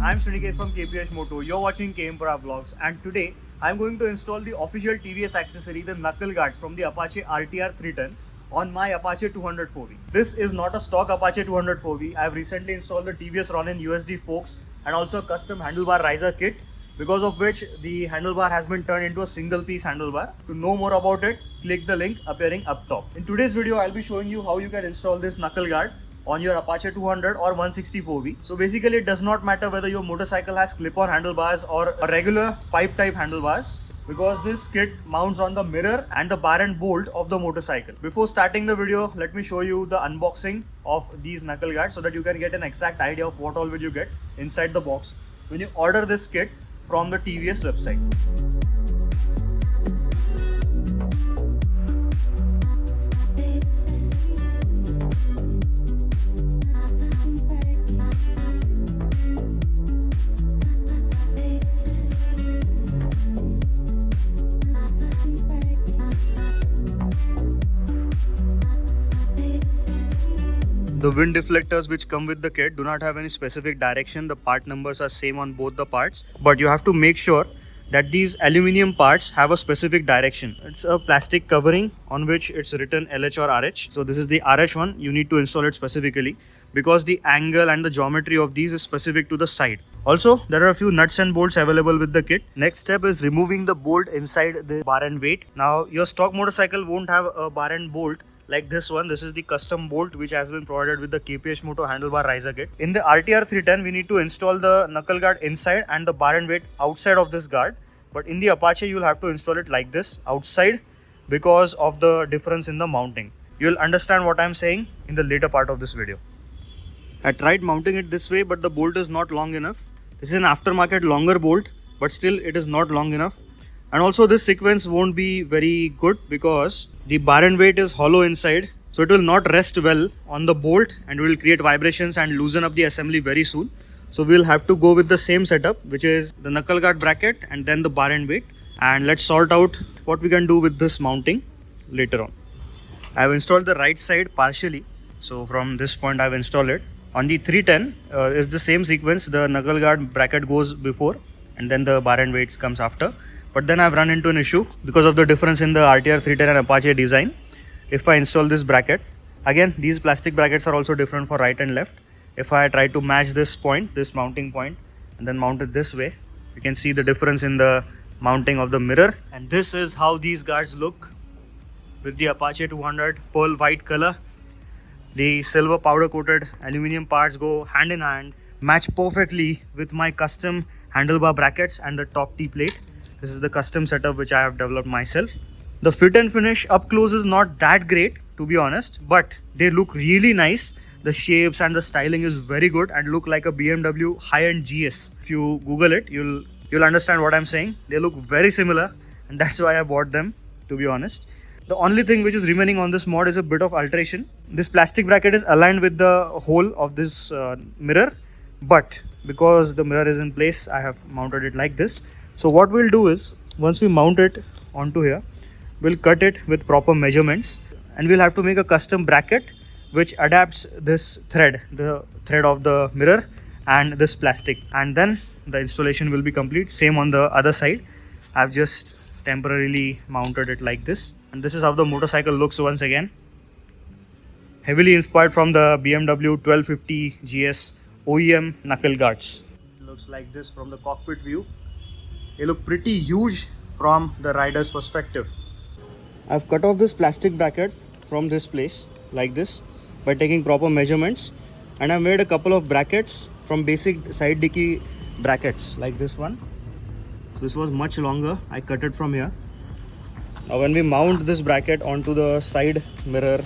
I'm Srinikesh from KPH Moto. You're watching KMPura Vlogs, and today I'm going to install the official TVS accessory, the knuckle guards from the Apache RTR310 on my Apache 204V. This is not a stock Apache 204V. I've recently installed the TVS Ronin USD forks and also a custom handlebar riser kit, because of which the handlebar has been turned into a single piece handlebar. To know more about it, click the link appearing up top. In today's video, I'll be showing you how you can install this knuckle guard on your Apache 200 or 164V. So basically it does not matter whether your motorcycle has clip-on handlebars or a regular pipe type handlebars, because this kit mounts on the mirror and the bar and bolt of the motorcycle. Before starting the video, let me show you the unboxing of these knuckle guards so that you can get an exact idea of what all will you get inside the box when you order this kit from the TVS website. The wind deflectors which come with the kit do not have any specific direction. The part numbers are same on both the parts, but you have to make sure that these aluminium parts have a specific direction. It's a plastic covering on which it's written LH or RH. So this is the RH one. You need to install it specifically because the angle and the geometry of these is specific to the side. Also, there are a few nuts and bolts available with the kit. Next step is removing the bolt inside the bar and weight. Now, your stock motorcycle won't have a bar and bolt like this one. This is the custom bolt which has been provided with the KPH Moto handlebar riser kit. In the RTR310, we need to install the knuckle guard inside and the bar and weight outside of this guard. But in the Apache, you'll have to install it like this, outside, because of the difference in the mounting. You'll understand what I'm saying in the later part of this video. I tried mounting it this way, but the bolt is not long enough. This is an aftermarket longer bolt, but still it is not long enough. And also this sequence won't be very good because the bar and weight is hollow inside, so it will not rest well on the bolt and will create vibrations and loosen up the assembly very soon. So we'll have to go with the same setup, which is the knuckle guard bracket and then the bar and weight. And let's sort out what we can do with this mounting later on. I've installed the right side partially, so from this point I've installed it. On the 310 is the same sequence. The knuckle guard bracket goes before and then the bar and weight comes after. But then I've run into an issue because of the difference in the RTR310 and Apache design. If I install this bracket, again these plastic brackets are also different for right and left. If I try to match this point, this mounting point, and then mount it this way, you can see the difference in the mounting of the mirror. And this is how these guards look with the Apache 200 pearl white color. The silver powder coated aluminium parts go hand in hand, match perfectly with my custom handlebar brackets and the top T plate. This is the custom setup which I have developed myself. The fit and finish up close is not that great, to be honest, but they look really nice. The shapes and the styling is very good and look like a BMW high-end GS. If you Google it, you'll understand what I'm saying. They look very similar and that's why I bought them, to be honest. The only thing which is remaining on this mod is a bit of alteration. This plastic bracket is aligned with the hole of this mirror, but because the mirror is in place, I have mounted it like this. So what we'll do is, once we mount it onto here, we'll cut it with proper measurements and we'll have to make a custom bracket which adapts this thread, the thread of the mirror and this plastic, and then the installation will be complete. Same on the other side. I've just temporarily mounted it like this, and this is how the motorcycle looks once again. Heavily inspired from the BMW 1250 GS OEM knuckle guards. It looks like this from the cockpit view. They look pretty huge from the rider's perspective. I've cut off this plastic bracket from this place like this by taking proper measurements, and I've made a couple of brackets from basic side dicky brackets like this one. This was much longer. I cut it from here. Now when we mount this bracket onto the side mirror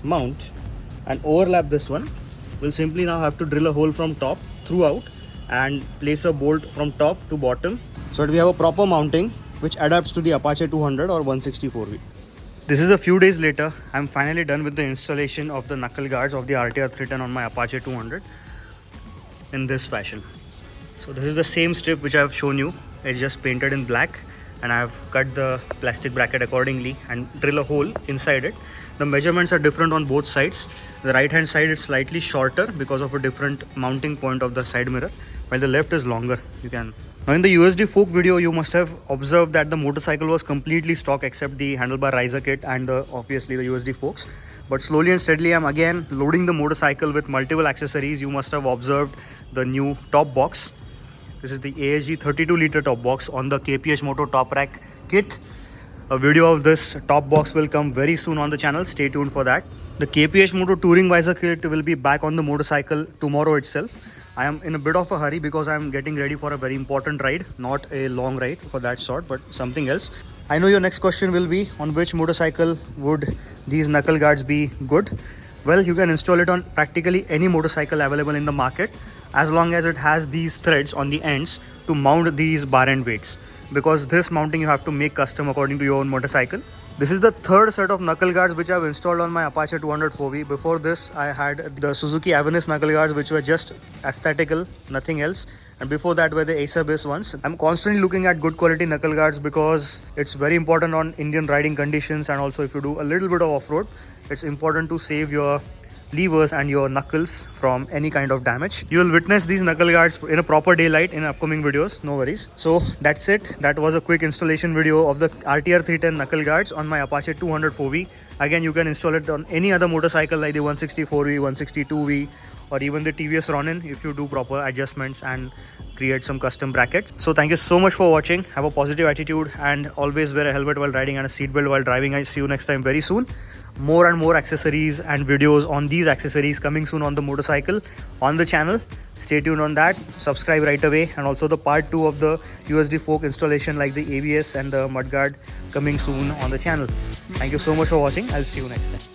mount and overlap this one, we'll simply now have to drill a hole from top throughout and place a bolt from top to bottom so that we have a proper mounting which adapts to the Apache 200 or 164V. This is a few days later. I'm finally done with the installation of the knuckle guards of the RTR310 on my Apache 200 in this fashion. So this is the same strip which I've shown you. It's just painted in black and I've cut the plastic bracket accordingly and drill a hole inside it. The measurements are different on both sides. The right hand side is slightly shorter because of a different mounting point of the side mirror, while the left is longer. You can. Now in the USD fork video, you must have observed that the motorcycle was completely stock except the handlebar riser kit and obviously the USD forks. But slowly and steadily, I'm again loading the motorcycle with multiple accessories. You must have observed the new top box. This is the ASG 32 liter top box on the KPH Moto top rack kit. A video of this top box will come very soon on the channel. Stay tuned for that. The KPH Moto touring visor kit will be back on the motorcycle tomorrow itself. I am in a bit of a hurry because I am getting ready for a very important ride, not a long ride for that sort, but something else. I know your next question will be, on which motorcycle would these knuckle guards be good? Well, you can install it on practically any motorcycle available in the market, as long as it has these threads on the ends to mount these bar end weights, because this mounting you have to make custom according to your own motorcycle. This is the third set of knuckle guards which I've installed on my Apache 200 4V. Before this, I had the Suzuki Avenis knuckle guards which were just aesthetical, nothing else. And before that were the Acer based ones. I'm constantly looking at good quality knuckle guards because it's very important on Indian riding conditions, and also if you do a little bit of off-road, it's important to save your levers and your knuckles from any kind of damage. You will witness these knuckle guards in a proper daylight in upcoming videos, no worries. So that's it. That was a quick installation video of the RTR310 knuckle guards on my Apache 200 4V. Again, you can install it on any other motorcycle like the 164V, 162V, or even the TVS Ronin if you do proper adjustments and create some custom brackets. So thank you so much for watching. Have a positive attitude and always wear a helmet while riding and a seatbelt while driving. I see you next time very soon. More and more accessories and videos on these accessories coming soon on the motorcycle on the channel. Stay tuned on that. Subscribe right away. And also the part 2 of the USD fork installation like the ABS and the mudguard coming soon on the channel. Thank you so much for watching. I'll see you next time.